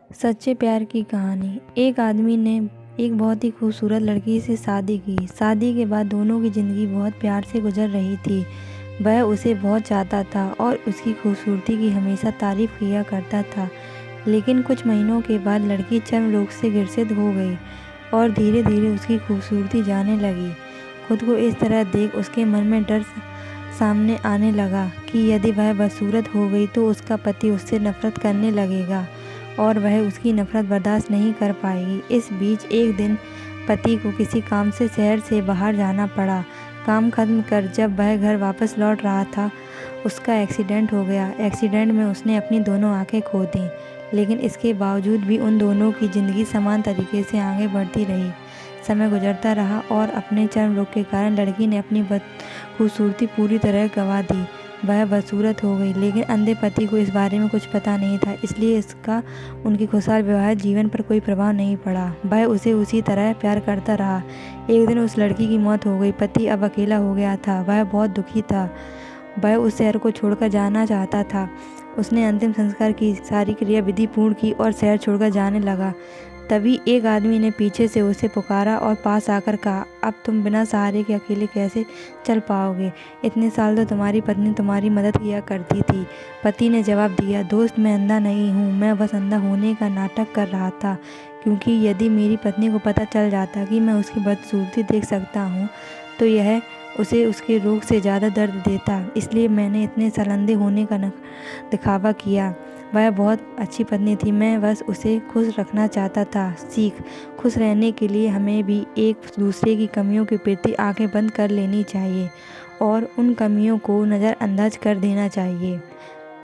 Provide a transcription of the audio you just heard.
सच्चे प्यार की कहानी। एक आदमी ने एक बहुत ही खूबसूरत लड़की से शादी की। शादी के बाद दोनों की ज़िंदगी बहुत प्यार से गुजर रही थी। वह उसे बहुत चाहता था और उसकी खूबसूरती की हमेशा तारीफ़ किया करता था। लेकिन कुछ महीनों के बाद लड़की चर्म रोग से ग्रसित हो गई और धीरे धीरे उसकी खूबसूरती जाने लगी। खुद को इस तरह देख उसके मन में डर सामने आने लगा कि यदि वह बदसूरत हो गई तो उसका पति उससे नफ़रत करने लगेगा और वह उसकी नफ़रत बर्दाश्त नहीं कर पाएगी। इस बीच एक दिन पति को किसी काम से शहर से बाहर जाना पड़ा। काम खत्म कर जब वह घर वापस लौट रहा था, उसका एक्सीडेंट हो गया। एक्सीडेंट में उसने अपनी दोनों आंखें खो दीं, लेकिन इसके बावजूद भी उन दोनों की ज़िंदगी समान तरीके से आगे बढ़ती रही। समय गुजरता रहा और अपने चर्म रोग के कारण लड़की ने अपनी खूबसूरती पूरी तरह गंवा दी। वह बदसूरत हो गई, लेकिन अंधे पति को इस बारे में कुछ पता नहीं था, इसलिए इसका उनके खुशहाल वैवाहिक जीवन पर कोई प्रभाव नहीं पड़ा। वह उसे उसी तरह प्यार करता रहा। एक दिन उस लड़की की मौत हो गई। पति अब अकेला हो गया था। वह बहुत दुखी था। वह उस शहर को छोड़कर जाना चाहता था। उसने अंतिम संस्कार की सारी क्रिया विधि पूर्ण की और शहर छोड़कर जाने लगा। तभी एक आदमी ने पीछे से उसे पुकारा और पास आकर कहा, अब तुम बिना सहारे के अकेले कैसे चल पाओगे? इतने साल तो तुम्हारी पत्नी तुम्हारी मदद किया करती थी। पति ने जवाब दिया, दोस्त, मैं अंधा नहीं हूँ, मैं बस अंधा होने का नाटक कर रहा था, क्योंकि यदि मेरी पत्नी को पता चल जाता कि मैं उसकी बदसूरती देख सकता हूँ तो यह उसे उसके रोग से ज़्यादा दर्द देता, इसलिए मैंने इतने साल अंधे होने का दिखावा किया। वह बहुत अच्छी पत्नी थी, मैं बस उसे खुश रखना चाहता था। सीख: खुश रहने के लिए हमें भी एक दूसरे की कमियों के प्रति आंखें बंद कर लेनी चाहिए और उन कमियों को नज़रअंदाज कर देना चाहिए।